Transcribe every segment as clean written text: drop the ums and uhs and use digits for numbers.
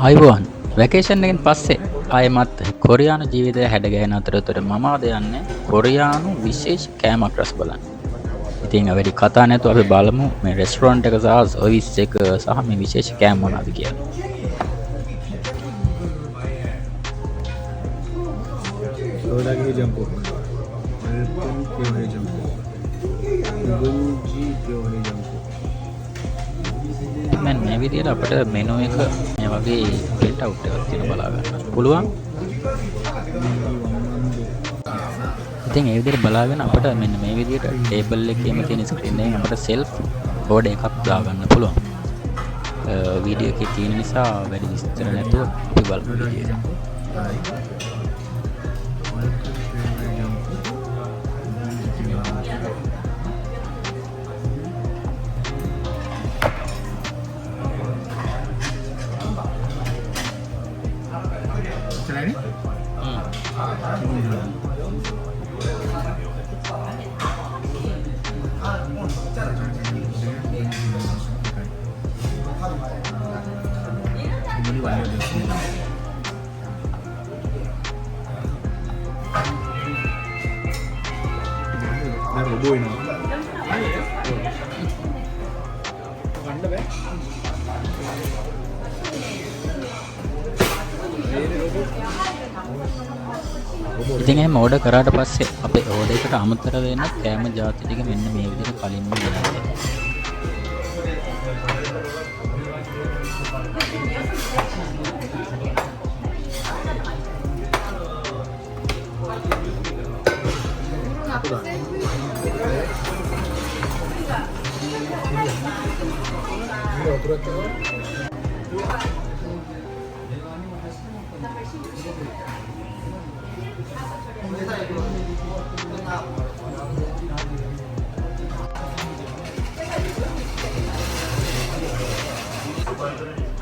අයිබෝන් වැකේෂන් එකෙන් පස්සේ ආයෙමත් කොරියානු ජීවිතය හැඩගැහෙන අතරතුර මම අද යන්නේ කොරියානු විශේෂ කෑමක් රස බලන්න. ඉතින් වැඩි කතා නැතුව අපි බලමු මේ රෙස්ටොරන්ට් එක සහ සර්විස් එක සහ මේ විශේෂ කෑම මොනවද කියලා. सोडाගේ ජම්පෝ වෙල්කම් කියවනේ ජම්පෝ ගුන්ජි කියවනේ ජම්පෝ මම මේ විදිහට අපිට මෙනු එක මේ වගේ print out එකක් තියෙන බලා ගන්න පුළුවන්. ඉතින් ඒ විදිහට බලාගෙන අපිට මෙන්න මේ විදිහට ටේබල් එකේම තියෙන ස්ක්‍රීන් එකෙන් අපිට self order එකක් දා ගන්න පුළුවන්. වීඩියෝ එකේ තියෙන නිසා වැඩි විස්තර නැතුව අපි බලමු වීඩියෝ එක. ඉතින් එහෙම ඕඩර් කරාට පස්සේ අපේ ඕඩර් එකට අමතර වෙන කෑම ජාති ටික මෙන්න මේ විදිහට කලින්ම ගෙනල්ලා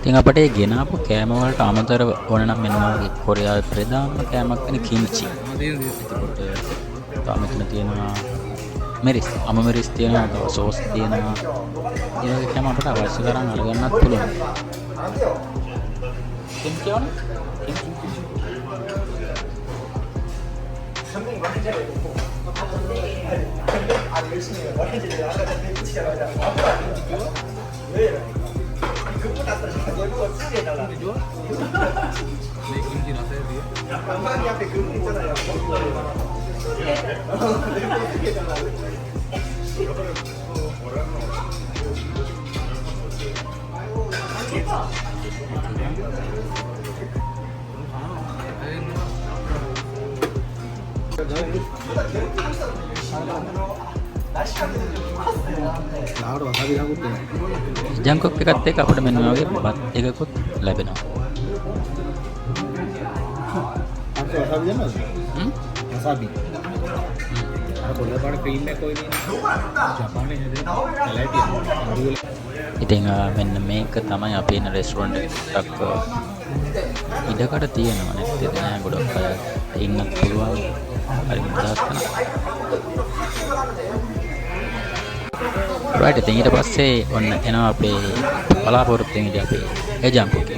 ඉතින් අපිට ඒ ගෙනාපු කෑම වලට අමතරව ඕන නම් මෙන්න වගේ කොරියාවේ ප්‍රධානම කෑමක් වෙන කිම්චි. එතකොට තා මෙතන තියෙනවා මෙරිස්, මෙරිස් තියෙනවා, තව සෝස් තියෙනවා. ඒ වගේ කෑම අපිට අවශ්‍ය කරන් අරගන්නත් පුළුවන්. කිම්චි ඕන? ජංකොක් එකත් එක්ක අපිට මෙන්න වගේ බත් එකකුත් ලැබෙනවා. වසාබි දන්නවද? වසාබි. අර පොළපාට ක්‍රීම් එකක් ඔය තියෙනවා. ජපානයේ නේද? ඉතින් මෙන්න මේක තමයි අපි ඉන්න රෙස්ටොරන්ට් එකක් ඉඩකට තියෙනවා නැත්තේ නෑ ගොඩක් අය ඉන්නත් පුළුවන්. හරි මුදාස්තන. රයිට් ඉතින් ඊට පස්සේ ඔන්න එනවා අපේ බලාපොරොත්තු වෙන ඉතින් අපේ එජම්පෝ එක.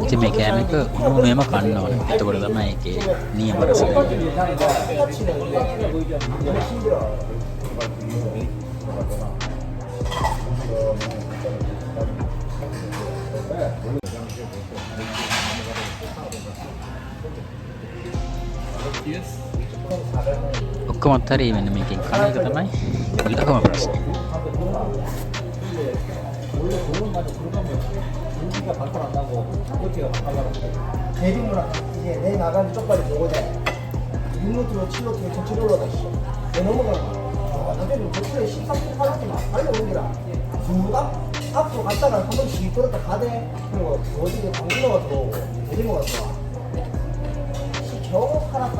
ඉතින් මේ කෑම එක මොනම කන්න ඕනේ. එතකොට තමයි ඒකේ නියම රසය. ඔක්කොම හරි මෙන්න මේකෙන් කන එක තමයි ඊළඟම ප්‍රශ්නේ. 공기가 발달한다고 꽃게가 발달하고 대림으로 이제 내 나가는 쪽발이 보고돼 6로트로 7로트로 천천히 올라가시죠. 내 넘어가는 나중에 저쪽에 13분 팔았지만 빨리 오는 거라 쭉 앞으로 갔다가 한 번씩 걸었다 가대. 그리고 어디 방구로가 들어오고 대림으로 들어와 겨우 팔았다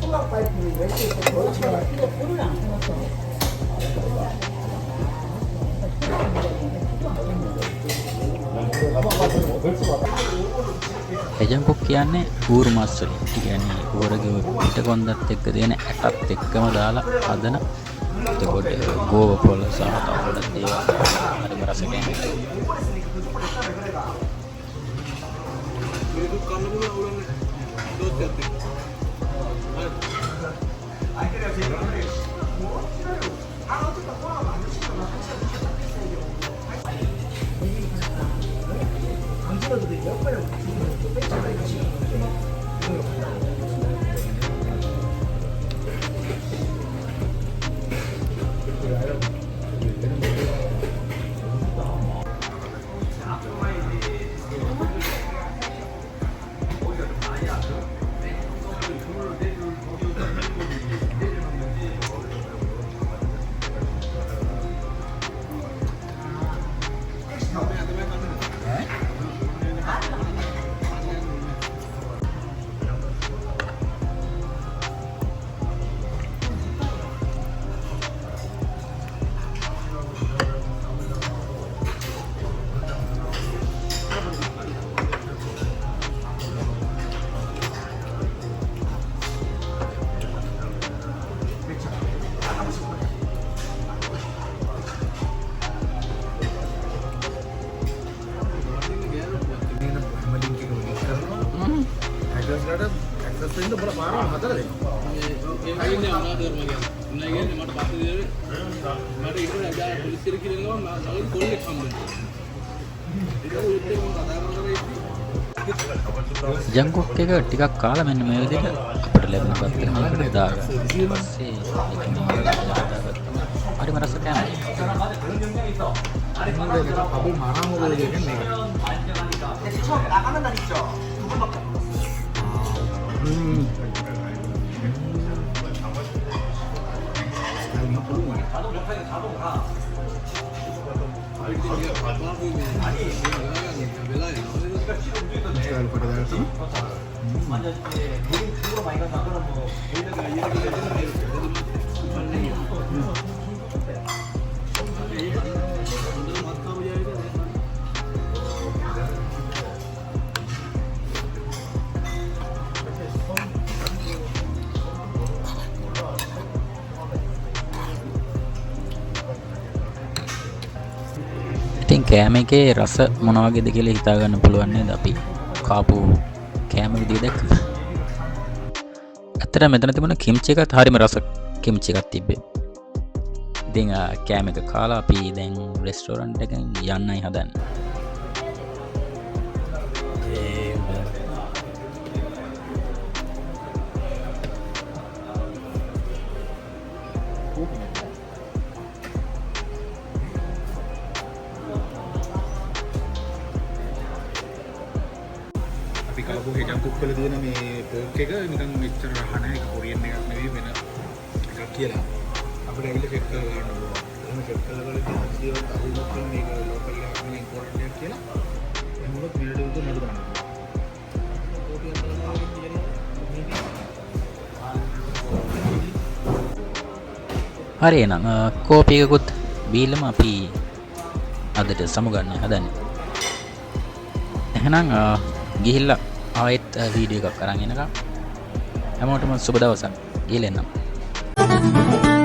토막 파이프 몇 개 있고 겨우 차가 이거 볼을 안 해놨어. එජංකොක් කියන්නේ ඌරු මස් වලින්. ඒ කියන්නේ ඌරගේ පිටකොන්දත් එක්ක දෙන ඇටත් එක්කම දාලා හදන. එතකොට ගෝව පොළ සහ තව ගොඩක් දේවල් හරිම රස කැමති. ජංකොක් එක ටිකක් කාලා මෙන්න මේ විදිහට අපිට ලැබෙන පත්තරයකට දාගන්න. ඊට පස්සේ ඒක නිකන් හරිම රස කැමති. 밥을 말아 먹어야 되겠네. 처음 나가는 날 있죠. 그거밖에 ඉතින් කෑම එකේ රස මොන වගේද කියලා හිතා ගන්න පුළුවන් නේද අපි කාපු කෑම විදිය දැක්කම. ඇත්තට මෙතන තිබුණ කිම්චි එකත් හරිම රස කිම්චි එකක් තිබ්බේ. ඉතින් කෑම එක කාලා අපි දැන් රෙස්ටෝරන්ට් එකෙන් යන්නයි හදන්නේ. කලපු හෙජන්කුක් වල තියෙන මේ පෝක් එක නිකන් මෙච්චර රහ නැහැ. ඒක කොරියන් එකක් නෙවෙයි වෙන එකක් කියලා අපිට ඇවිල්ලා චෙක් කරලා ගන්න ඕන. එහෙම චෙක් කරලා බලද්දී හදිසියවත් අහුනොත් මේක ලෝකල් එකක් නෙවෙයි ඉම්පෝර්ටඩ් එකක් කියලා. එහෙමොත් මෙලට උදේ නඩු දාන්න. හරි එහෙනම් කෝපි එකකුත් බීලම අපි අදට සමුගන්න හදන්නේ. එහෙනම් ගිහිල්ලා ආයෙත් වීඩියෝ එකක් අරන් එනකම් හැමෝටම සුබ දවසක්. ගිහලා එන්නම්.